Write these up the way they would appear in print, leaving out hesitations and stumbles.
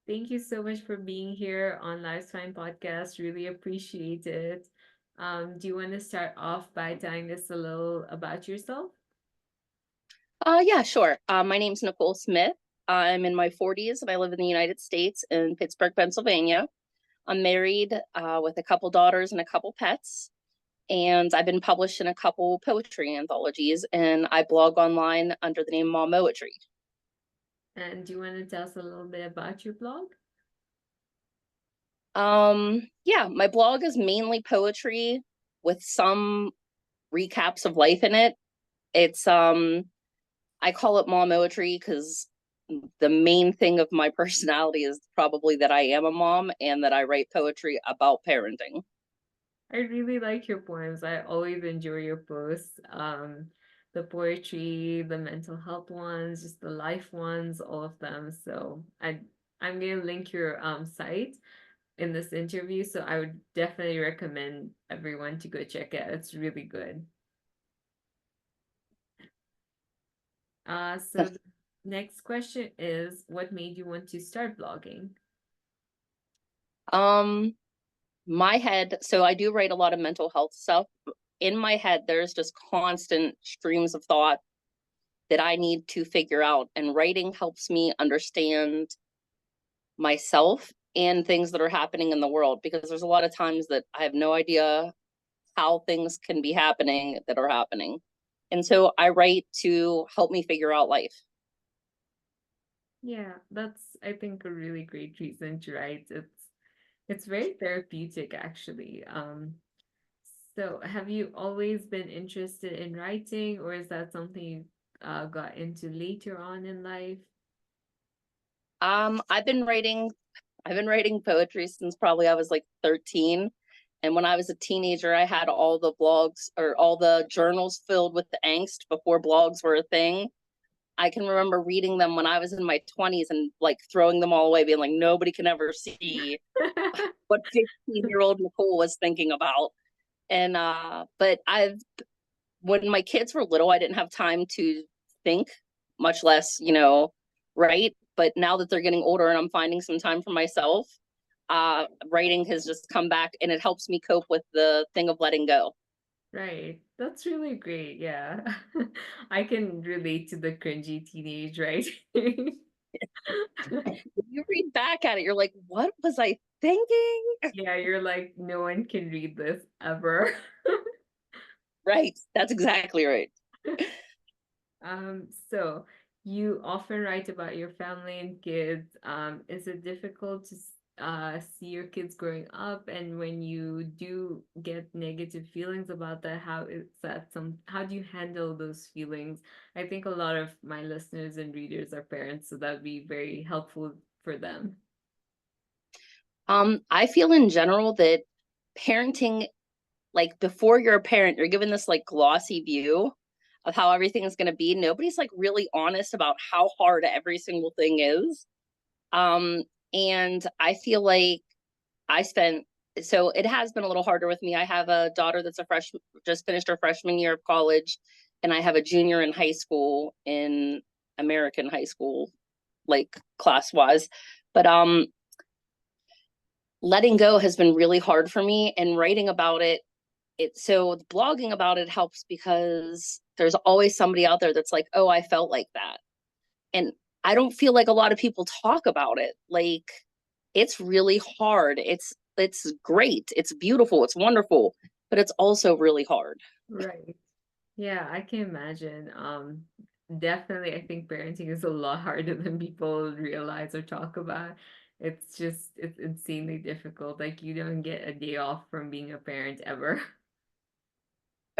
Thank you so much for being here on Lifetime Podcast. Really appreciate it. Do you want to start off by telling us a little about yourself? Yeah, sure. My name's Nicole Smith. I'm in my 40s and I live in the United States in Pittsburgh, Pennsylvania. I'm married with a couple daughters and a couple pets, and I've been published in a couple poetry anthologies, and I blog online under the name Momoetry. And do you want to tell us a little bit about your blog? Yeah, my blog is mainly poetry with some recaps of life in it. It's I call it Momoetry because the main thing of my personality is probably that I am a mom and that I write poetry about parenting. I really like your poems. I always enjoy your posts. The poetry, the mental health ones, just the life ones, all of them. I'm gonna link your site in this interview, so I would definitely recommend everyone to go check it out. It's really good. So the next question is, what made you want to start blogging? Um, my head, so I do write a lot of mental health stuff. In my head, there's just constant streams of thought that I need to figure out, and writing helps me understand myself and things that are happening in the world because there's a lot of times that I have no idea how things can be happening that are happening. And so I write to help me figure out life. Yeah, that's I think a really great reason to write. It's very therapeutic actually. So have you always been interested in writing, or is that something you got into later on in life? Um, I've been writing I've been writing poetry since probably I was like 13. And when I was a teenager, I had all the blogs or all the journals filled with the angst before blogs were a thing. I can remember reading them when I was in my 20s and like throwing them all away, being like, nobody can ever see what 15-year-old Nicole was thinking about. And but I've when my kids were little, I didn't have time to think, much less, write. But now that they're getting older and I'm finding some time for myself, writing has just come back and it helps me cope with the thing of letting go. Right. That's really great. Yeah. I can relate to the cringy teenage writing. You read back at it, you're like, what was I thinking? Yeah, you're like, no one can read this ever. Right. That's exactly right. So you often write about your family and kids. Is it difficult to see your kids growing up? And when you do get negative feelings about that, how do you handle those feelings? I think a lot of my listeners and readers are parents, so that'd be very helpful for them. I feel in general that parenting, like before you're a parent, you're given this like glossy view of how everything is going to be. Nobody's like really honest about how hard every single thing is. Um, and I feel like I spent, so it has been a little harder with me. I have a daughter that's a freshman, just finished her freshman year of college, and I have a junior in high school in American high school, like class wise. But letting go has been really hard for me, and writing about it so blogging about it helps because there's always somebody out there that's like, oh, I felt like that. And I don't feel like a lot of people talk about it. Like, it's really hard. It's great, it's beautiful, it's wonderful, but it's also really hard. Right. Yeah, I can imagine. Definitely, I think parenting is a lot harder than people realize or talk about. It's insanely difficult. Like you don't get a day off from being a parent ever.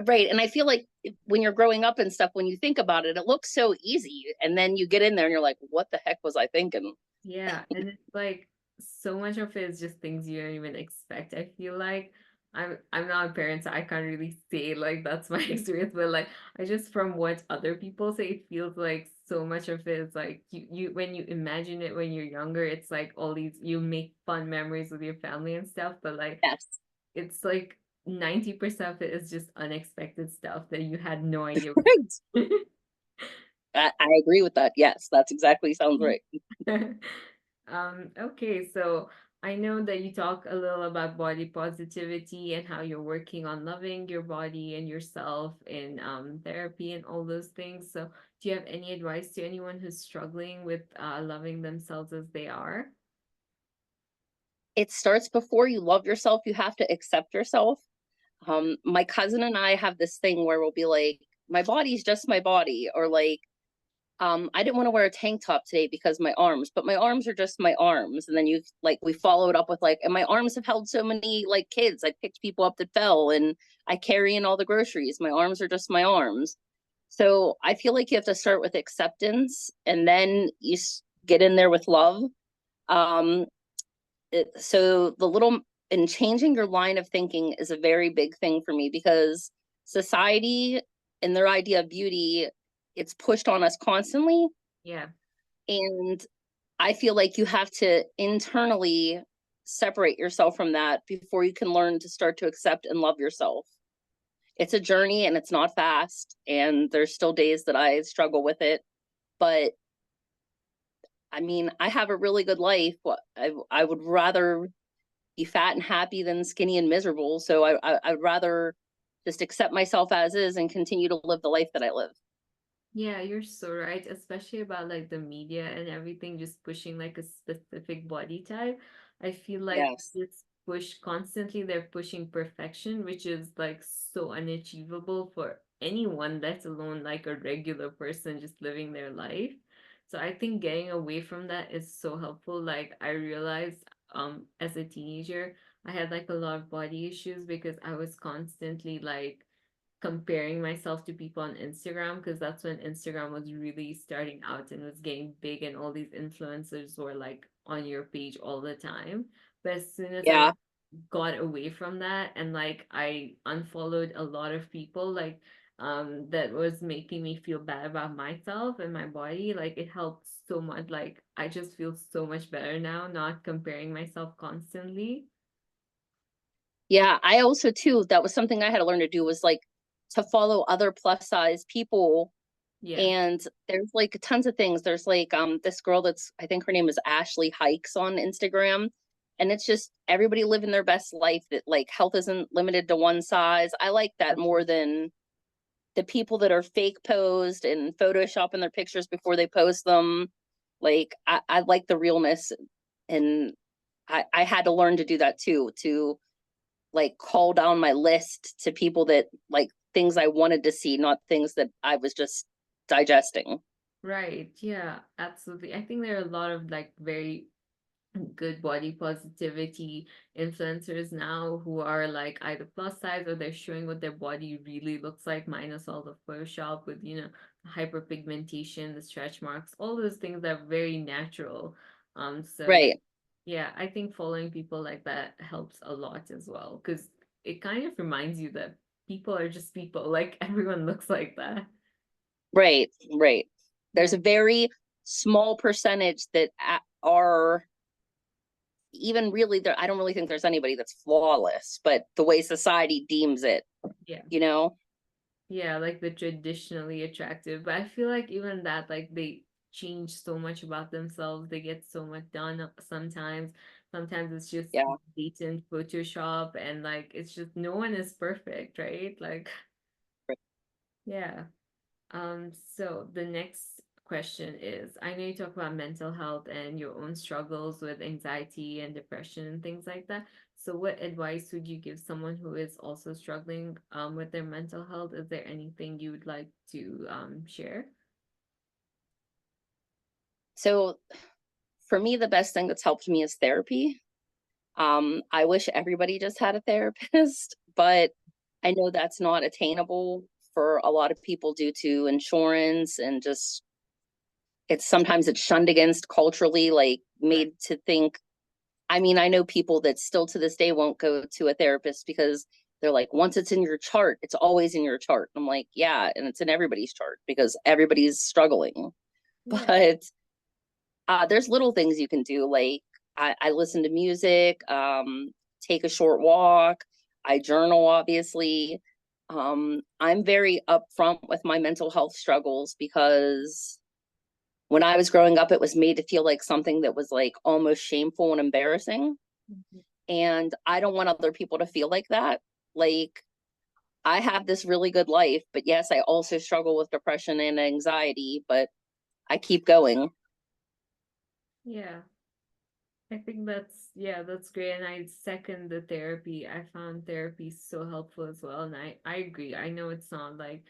Right. And I feel like when you're growing up and stuff, when you think about it, it looks so easy, and then you get in there and you're like, what the heck was I thinking? Yeah, and it's like so much of it is just things you don't even expect. I feel like I'm not a parent, so I can't really say like that's my experience, but like I just from what other people say, it feels like so much of it is like you when you imagine it when you're younger, it's like all these you make fun memories with your family and stuff, but like Yes. it's like 90% of it is just unexpected stuff that you had no idea. Right. I agree with that. Yes, that's exactly sounds right. Okay, so I know that you talk a little about body positivity and how you're working on loving your body and yourself in therapy and all those things. So, do you have any advice to anyone who's struggling with loving themselves as they are? It starts before you love yourself. You have to accept yourself. My cousin and I have this thing where we'll be like, my body's just my body, or like, I didn't want to wear a tank top today because my arms, but my arms are just my arms. And then you like, we followed up with like, and my arms have held so many like kids. I picked people up that fell, and I carry in all the groceries. My arms are just my arms. So I feel like you have to start with acceptance, and then you get in there with love. Um, so the little, and changing your line of thinking is a very big thing for me, because society and their idea of beauty, it's pushed on us constantly. Yeah. And I feel like you have to internally separate yourself from that before you can learn to start to accept and love yourself. It's a journey, and it's not fast, and there's still days that I struggle with it, but I mean, I have a really good life. I would rather be fat and happy than skinny and miserable. So I'd rather just accept myself as is and continue to live the life that I live. Yeah, you're so right, especially about like the media and everything just pushing like a specific body type. I feel like Yes. it's pushed constantly, they're pushing perfection, which is like so unachievable for anyone, let alone like a regular person just living their life. So I think getting away from that is so helpful. Like I realized as a teenager, I had like a lot of body issues because I was constantly like comparing myself to people on Instagram because that's when Instagram was really starting out and was getting big and all these influencers were like on your page all the time. But as soon as I Yeah. got away from that and like I unfollowed a lot of people like that was making me feel bad about myself and my body, like it helped so much. Like I just feel so much better now, not comparing myself constantly. Yeah. I also too, that was something I had to learn to do, was like to follow other plus size people. Yeah. And there's like tons of things. There's like this girl that's, I think her name is Ashley Hikes on Instagram. And it's just everybody living their best life, that like health isn't limited to one size. I like that more than the people that are fake posed and photoshopping their pictures before they post them. Like I like the realness, and I had to learn to do that too, to like call down my list to people that like things I wanted to see, not things that I was just digesting. Right. Yeah, absolutely. I think there are a lot of like very good body positivity influencers now who are like either plus size or they're showing what their body really looks like minus all the Photoshop with, hyperpigmentation, the stretch marks, all those things that are very natural. So Right, yeah, I think following people like that helps a lot as well because it kind of reminds you that people are just people, like everyone looks like that. right, right. Yeah. There's a very small percentage that are even really there. I don't really think there's anybody that's flawless, but the way society deems it, Yeah. you know? Yeah, like the traditionally attractive. But I feel like even that, like they change so much about themselves. They get so much done sometimes. Sometimes it's just Yeah. blatant Photoshop and like it's just no one is perfect, right? Like, yeah. So the next question is, I know you talk about mental health and your own struggles with anxiety and depression and things like that. So what advice would you give someone who is also struggling with their mental health? Is there anything you would like to share? So for me, the best thing that's helped me is therapy. I wish everybody just had a therapist, but I know that's not attainable for a lot of people due to insurance, and just it's shunned against culturally, like Right. made to think. I mean, I know people that still to this day won't go to a therapist because they're like, once it's in your chart, it's always in your chart. I'm like, yeah, and it's in everybody's chart because everybody's struggling. Yeah. But there's little things you can do, like I listen to music, take a short walk, I journal, obviously. I'm very upfront with my mental health struggles because When I was growing up, it was made to feel like something that was like almost shameful and embarrassing. Mhm. And I don't want other people to feel like that. Like, I have this really good life, but yes, I also struggle with depression and anxiety, but I keep going. Yeah. I think that's yeah, that's great. And I second the therapy. I found therapy so helpful as well. And I agree. I know it's not like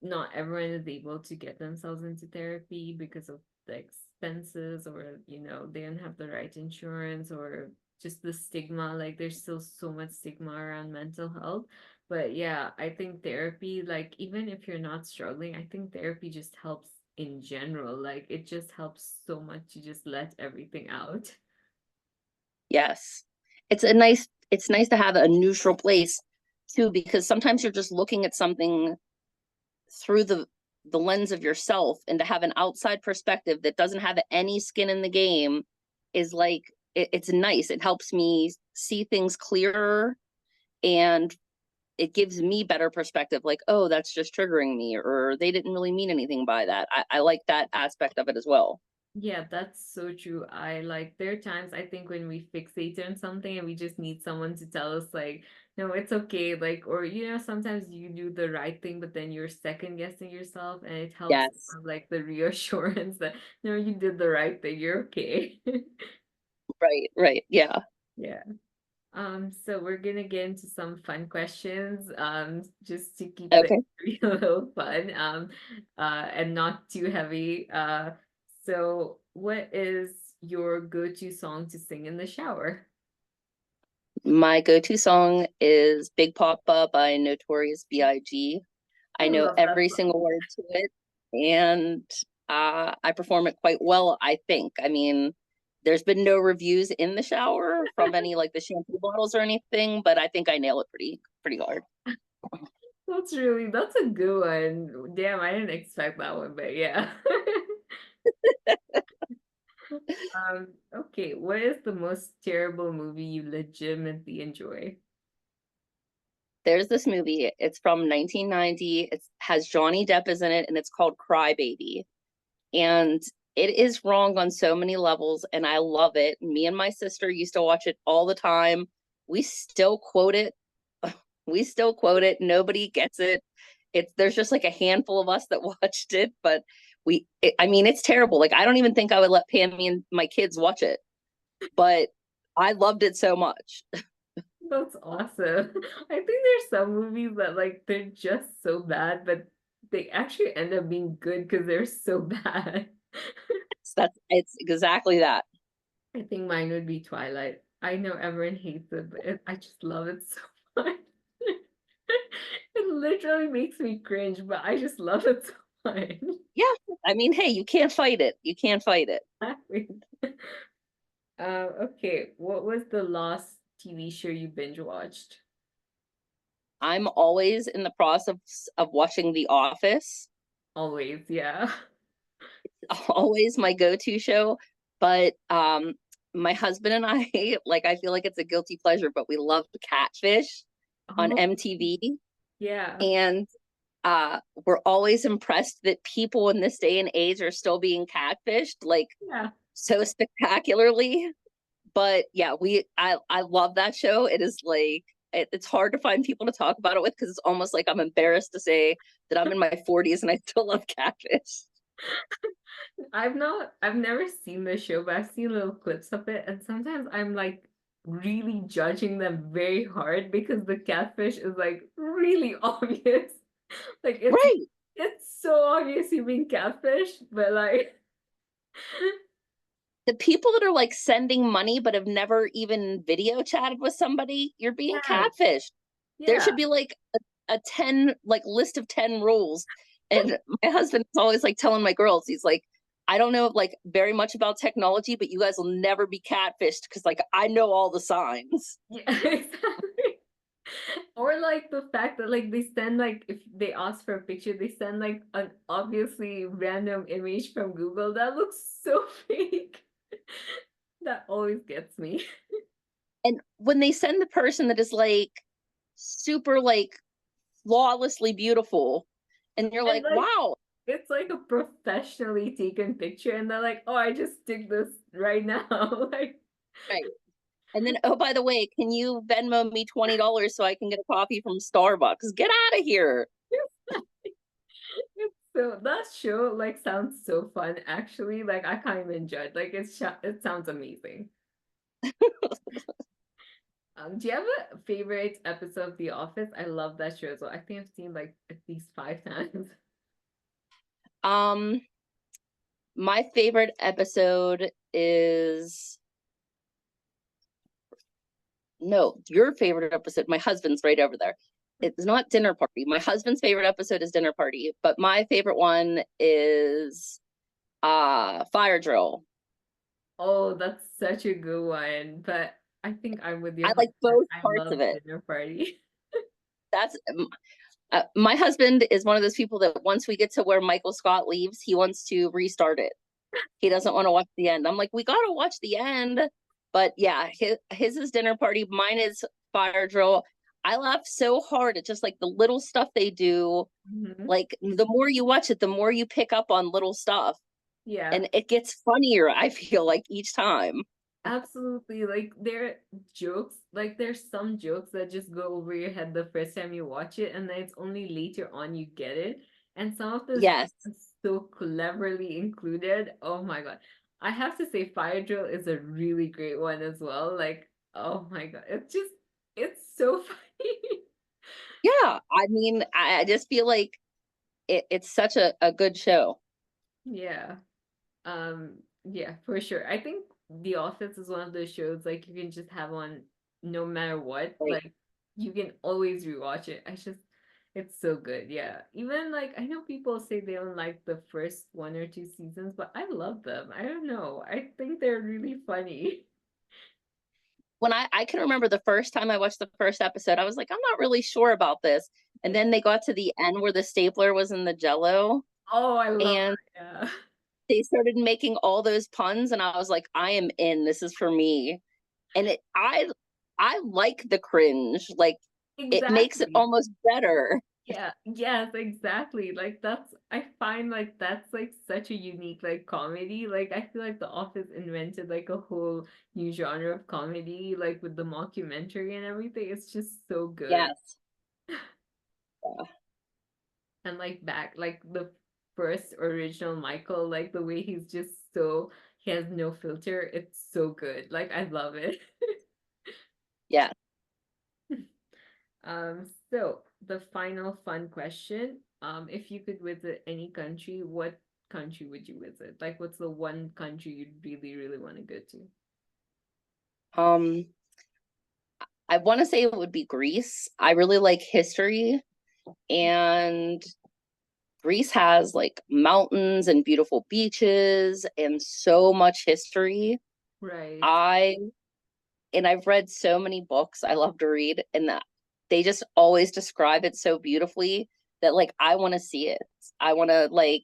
not everyone is able to get themselves into therapy because of the expenses or they don't have the right insurance or just the stigma. Like there's still so much stigma around mental health. But yeah, I think therapy, like even if you're not struggling, I think therapy just helps in general. Like it just helps so much to just let everything out. Yes. It's nice to have a neutral place too, because sometimes you're just looking at something through the lens of yourself, and to have an outside perspective that doesn't have any skin in the game is like it's nice. It helps me see things clearer, and it gives me better perspective, like, oh, that's just triggering me, or they didn't really mean anything by that. I like that aspect of it as well. Yeah, that's so true. I like there are times I think when we fixate on something and we just need someone to tell us like, no, it's okay. Like, or sometimes you do the right thing, but then you're second guessing yourself, and it helps Yes. have like the reassurance that no, you did the right thing. You're okay. Right, right. Yeah. Yeah. So we're gonna get into some fun questions, just to keep it Okay. a little fun, and not too heavy. So what is your go-to song to sing in the shower? My go-to song is Big Papa by Notorious B.I.G. I I know love that every song. single word to it, and I perform it quite well, I think. I mean, there's been no reviews in the shower from any like the shampoo bottles or anything, but I think I nail it pretty hard. That's a good one. Damn, I didn't expect that one, but yeah. Okay, what is the most terrible movie you legitimately enjoy? There's this movie. It's from 1990. It has Johnny Depp is in it, and it's called Cry Baby. And it is wrong on so many levels, and I love it. Me and my sister used to watch it all the time. We still quote it. We still quote it. Nobody gets it. It's there's just like a handful of us that watched it, but I mean, it's terrible. Like I don't even think I would let Pammy and my kids watch it, but I loved it so much. That's awesome. I think there's some movies that like they're just so bad, but they actually end up being good because they're so bad. It's exactly that. I think mine would be Twilight. I know everyone hates it, but I just love it so much. It literally makes me cringe, but I just love it so much. Yeah. I mean, hey, you can't fight it. You can't fight it. Okay, what was the last TV show you binge watched? I'm always in the process of watching The Office. Always, yeah. Always my go-to show. But my husband and I like I feel like it's a guilty pleasure, but we love Catfish on Oh, MTV. yeah. And we're always impressed that people in this day and age are still being catfished like Yeah. so spectacularly. But yeah, I love that show. It is like it's hard to find people to talk about it with because it's almost like I'm embarrassed to say that I'm in my 40s and I still love Catfish. I've never seen the show, but I've seen little clips of it, and sometimes I'm like really judging them very hard because the catfish is like really obvious. Like Right. it's so obvious you're being catfished, but like The people that are like sending money but have never even video chatted with somebody, you're being yeah, catfished. There yeah. should be like a 10 like list of 10 rules. And my husband is always like telling my girls, he's like, I don't know like very much about technology, but you guys will never be catfished because like I know all the signs. Yeah, exactly. Or like the fact that like they send like if they ask for a picture, they send like an obviously random image from Google that looks so fake. That always gets me. And when they send the person that is like super like flawlessly beautiful, and you're And like, like wow. it's like a professionally taken picture, and they're like, "Oh, I just took this right now." Like, Right. And then, oh, by the way, can you Venmo me $20 so I can get a coffee from Starbucks? Get out of here. it's so that show like sounds so fun. Actually, like I can't even judge. Like it sounds amazing. Do you have a favorite episode of The Office? I love that show as well. I think I've seen like at least 5 times. Um, my favorite episode is no, your favorite episode. My husband's right over there. It's not Dinner Party. My husband's favorite episode is Dinner Party, but my favorite one is Fire Drill. Oh, that's such a good one. But I think I'm with you I like 100%. both I parts love of it. Dinner Party. That's my husband is one of those people that once we get to where Michael Scott leaves, he wants to restart it. He doesn't want to watch the end. I'm like, we got to watch the end. But yeah, his is Dinner Party. Mine is Fire Drill. I laugh so hard at just like the little stuff they do. Mhm. Like the more you watch it, the more you pick up on little stuff. Yeah. And it gets funnier, I feel like, each time. Absolutely. Like there jokes, like there's some jokes that just go over your head the first time you watch it, and then it's only later on you get it. And some of those jokes Yes. are so cleverly included. Oh my God. I have to say Fire Drill is a really great one as well. Like, oh my God. It's so funny. Yeah. I mean, I just feel like it's such a good show. Yeah. Yeah, for sure. I think The Office is one of those shows like you can just have on no matter what. Like, Like you can always rewatch it. It's so good. Yeah. Even like I know people say they don't like the first 1 or 2 seasons, but I love them. I don't know. I think they're really funny. when I can remember the first time I watched the first episode, I was like, I'm not really sure about this. And then they got to the end where the stapler was in the jello Oh, I love and that. Yeah. they started making all those puns and I was like, I am in. This is for me. And I like the cringe. Like it makes it Exactly. almost better. Yeah, yes, exactly. Like that's I find like that's like such a unique like comedy. Like I feel like The Office invented like a whole new genre of comedy, like with the mockumentary and everything. It's just so good. Yes. Yeah. And like back like the first original Michael, like the way he's just so he has no filter. It's so good. Like I love it. Yeah. So the final fun question. If you could visit any country, what country would you visit? Like, what's the one country you'd really, really want to go to? Um, I want to say it would be Greece. I really like history and Greece has like mountains and beautiful beaches and so much history. Right. I and I've read so many books I love to read, and that they just always describe it so beautifully that like I want to see it. I want to like,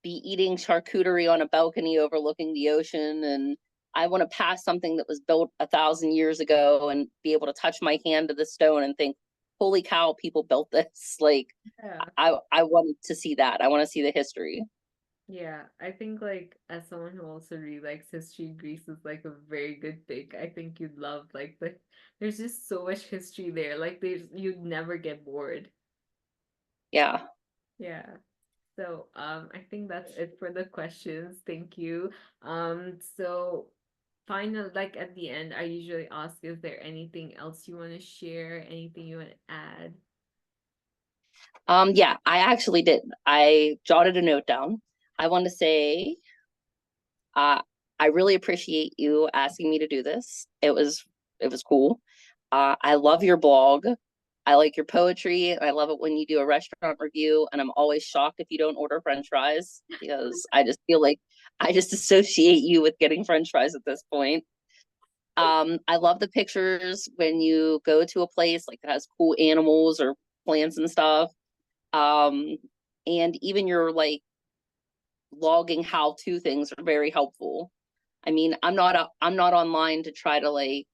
be eating charcuterie on a balcony overlooking the ocean and I want to pass something that was built 1,000 years ago and be able to touch my hand to the stone and think, holy cow, people built this. Like Yeah. I want to see that. I want to see the history. Yeah. I think like as someone who also really likes history, Greece is like a very good pick. I think you'd love like there's just so much history there. Like you'd never get bored. Yeah. Yeah. So I think that's it for the questions. Thank you. So final like at the end, I usually ask, is there anything else you want to share? Anything you want to add? Yeah, I actually did. I jotted a note down. I want to say uh I really appreciate you asking me to do this. It was cool. I love your blog. I like your poetry. I love it when you do a restaurant review, and I'm always shocked if you don't order French fries because I just feel like I just associate you with getting French fries at this point. I love the pictures when you go to a place like that has cool animals or plants and stuff. Um, and even your like logging how-to things are very helpful. I mean, I'm not online to try to like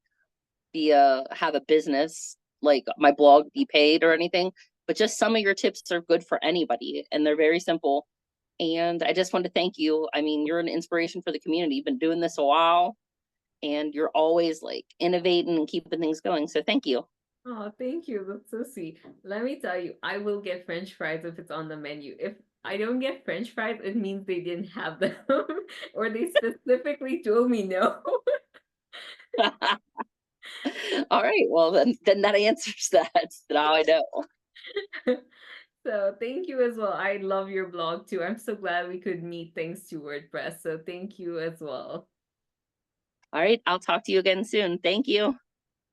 be a have a business like my blog be paid or anything, but just some of your tips are good for anybody, and they're very simple. And I just want to thank you. I mean, you're an inspiration for the community. You've been doing this a while, and you're always like innovating and keeping things going. So thank you. Oh, thank you. That's so sweet. Let me tell you, I will get French fries if it's on the menu. If I don't get French fries, it means they didn't have them or they specifically told me no. All right. Well, then that answers that. Now I know. So thank you as well. I love your blog too. I'm so glad we could meet thanks to WordPress. So thank you as well. All right. I'll talk to you again soon. Thank you.